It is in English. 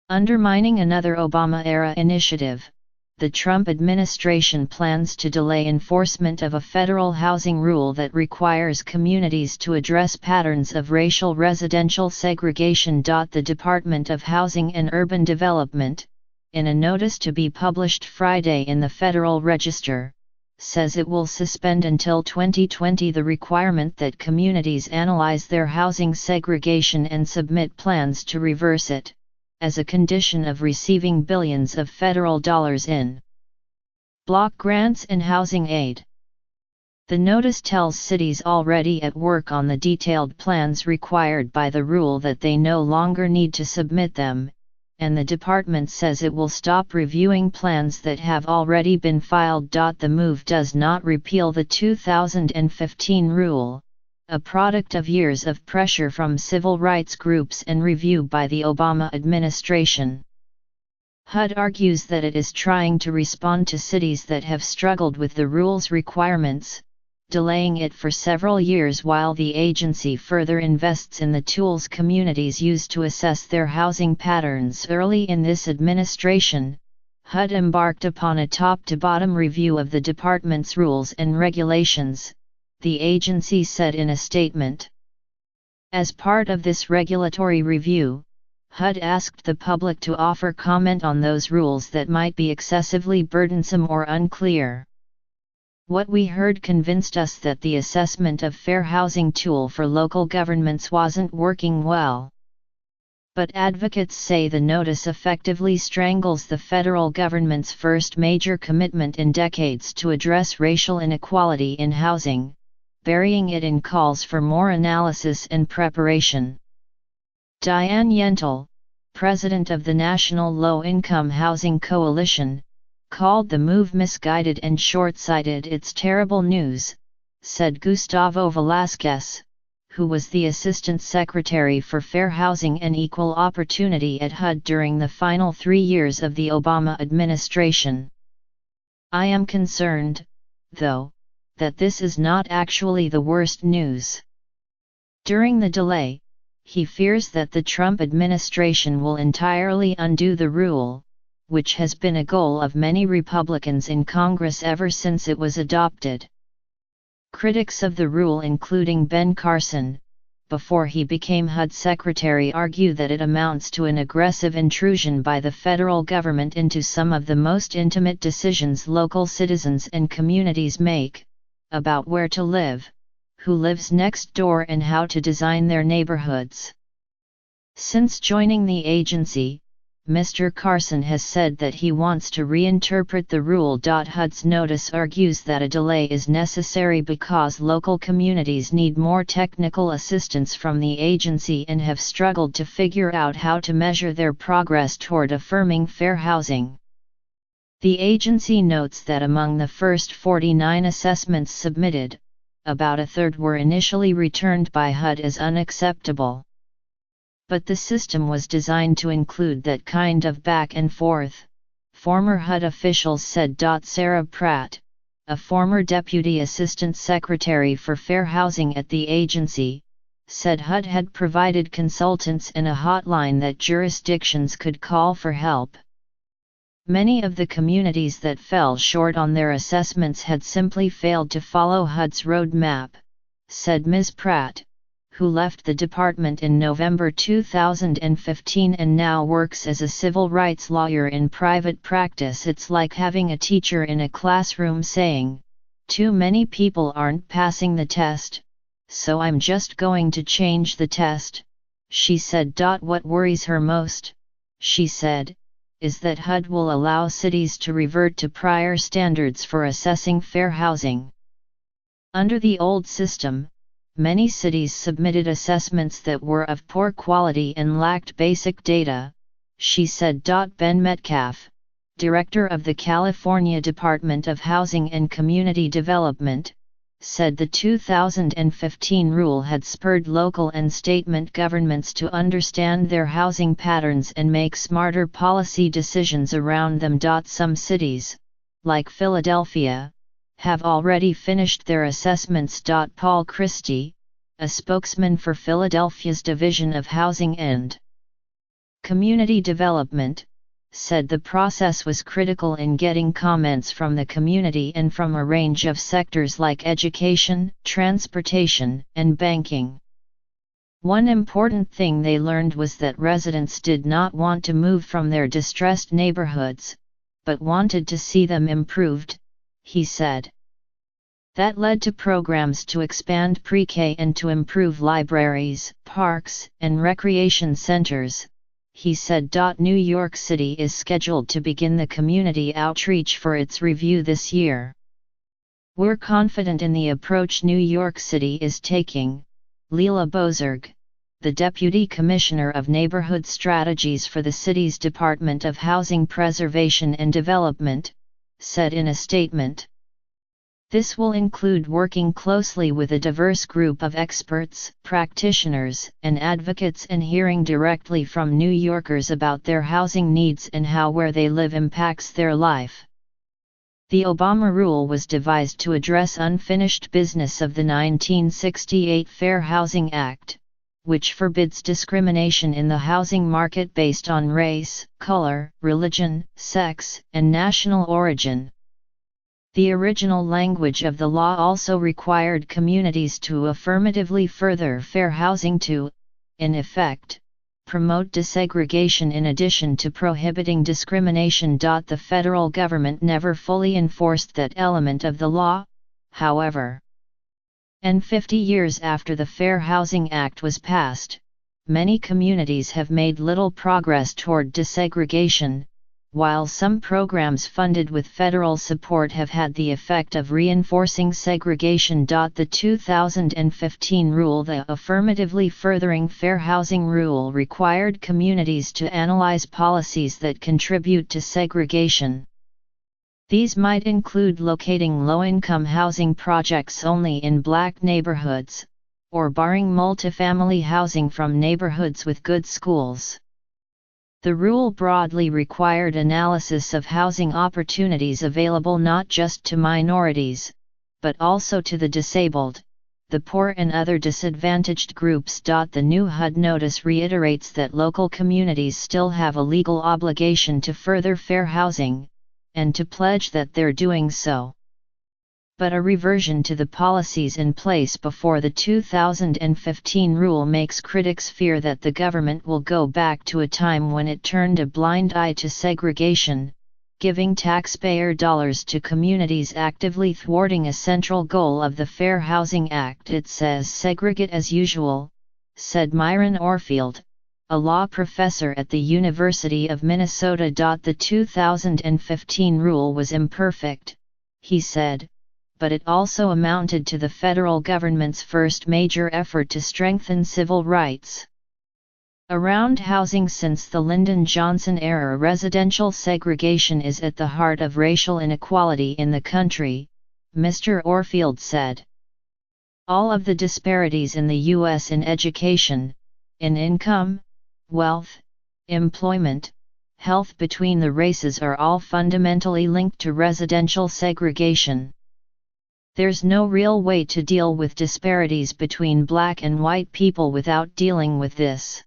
Undermining another Obama-era initiative, the Trump administration plans to delay enforcement of a federal housing rule that requires communities to address patterns of racial residential segregation. The Department of Housing and Urban Development, in a notice to be published Friday in the Federal Register, says it will suspend until 2020 the requirement that communities analyze their housing segregation and submit plans to reverse it, as a condition of receiving billions of federal dollars in block grants and housing aid. The notice tells cities already at work on the detailed plans required by the rule that they no longer need to submit them, and the department says it will stop reviewing plans that have already been filed. The move does not repeal the 2015 rule, a product of years of pressure from civil rights groups and review by the Obama administration. HUD argues that it is trying to respond to cities that have struggled with the rule's requirements, delaying it for several years while the agency further invests in the tools communities use to assess their housing patterns. Early in this administration, HUD embarked upon a top-to-bottom review of the department's rules and regulations, the agency said in a statement. As part of this regulatory review, HUD asked the public to offer comment on those rules that might be excessively burdensome or unclear. What we heard convinced us that the assessment of fair housing tool for local governments wasn't working well. But advocates say the notice effectively strangles the federal government's first major commitment in decades to address racial inequality in housing, burying it in calls for more analysis and preparation. Diane Yentl, president of the National Low Income Housing Coalition, called the move misguided and short-sighted. It's terrible news, said Gustavo Velasquez, who was the Assistant Secretary for Fair Housing and Equal Opportunity at HUD during the final 3 years of the Obama administration. I am concerned, though, that this is not actually the worst news. During the delay, he fears that the Trump administration will entirely undo the rule, which has been a goal of many Republicans in Congress ever since it was adopted. Critics of the rule, including Ben Carson, before he became HUD secretary, argue that it amounts to an aggressive intrusion by the federal government into some of the most intimate decisions local citizens and communities make, about where to live, who lives next door, and how to design their neighborhoods. Since joining the agency, Mr. Carson has said that he wants to reinterpret the rule. HUD's notice argues that a delay is necessary because local communities need more technical assistance from the agency and have struggled to figure out how to measure their progress toward affirming fair housing. The agency notes that among the first 49 assessments submitted, about a third were initially returned by HUD as unacceptable. But the system was designed to include that kind of back and forth, former HUD officials said. Sarah Pratt, a former Deputy Assistant Secretary for Fair Housing at the agency, said HUD had provided consultants and a hotline that jurisdictions could call for help. Many of the communities that fell short on their assessments had simply failed to follow HUD's roadmap, said Ms. Pratt, who left the department in November 2015 and now works as a civil rights lawyer in private practice. It's like having a teacher in a classroom saying, "Too many people aren't passing the test, so I'm just going to change the test," she said. What worries her most, she said, is that HUD will allow cities to revert to prior standards for assessing fair housing. Under the old system, many cities submitted assessments that were of poor quality and lacked basic data, she said. Ben Metcalf, director of the California Department of Housing and Community Development, said the 2015 rule had spurred local and state governments to understand their housing patterns and make smarter policy decisions around them. Some cities, like Philadelphia, have already finished their assessments. Paul Christie, a spokesman for Philadelphia's Division of Housing and Community Development, said the process was critical in getting comments from the community and from a range of sectors like education, transportation, and banking. One important thing they learned was that residents did not want to move from their distressed neighborhoods, but wanted to see them improved, he said. That led to programs to expand pre-K and to improve libraries, parks, and recreation centers, he said. New York City is scheduled to begin the community outreach for its review this year. We're confident in the approach New York City is taking, Leila Bozorg, the Deputy Commissioner of Neighborhood Strategies for the city's Department of Housing Preservation and Development, said in a statement. This will include working closely with a diverse group of experts, practitioners, and advocates and hearing directly from New Yorkers about their housing needs and how where they live impacts their life. The Obama rule was devised to address unfinished business of the 1968 Fair Housing Act, which forbids discrimination in the housing market based on race, color, religion, sex, and national origin. The original language of the law also required communities to affirmatively further fair housing to, in effect, promote desegregation in addition to prohibiting discrimination. The federal government never fully enforced that element of the law, however. And 50 years after the Fair Housing Act was passed, many communities have made little progress toward desegregation, while some programs funded with federal support have had the effect of reinforcing segregation. The 2015 rule, the Affirmatively Furthering Fair Housing Rule, required communities to analyze policies that contribute to segregation. These might include locating low-income housing projects only in Black neighborhoods, or barring multifamily housing from neighborhoods with good schools. The rule broadly required analysis of housing opportunities available not just to minorities, but also to the disabled, the poor and other disadvantaged groups. The new HUD notice reiterates that local communities still have a legal obligation to further fair housing, and to pledge that they're doing so. But a reversion to the policies in place before the 2015 rule makes critics fear that the government will go back to a time when it turned a blind eye to segregation, giving taxpayer dollars to communities actively thwarting a central goal of the Fair Housing Act. It says segregate as usual, said Myron Orfield, a law professor at the University of Minnesota. The 2015 rule was imperfect, he said, but it also amounted to the federal government's first major effort to strengthen civil rights around housing since the Lyndon Johnson era. Residential segregation is at the heart of racial inequality in the country, Mr. Orfield said. All of the disparities in the U.S. in education, in income, wealth, employment, health between the races are all fundamentally linked to residential segregation. There's no real way to deal with disparities between Black and white people without dealing with this.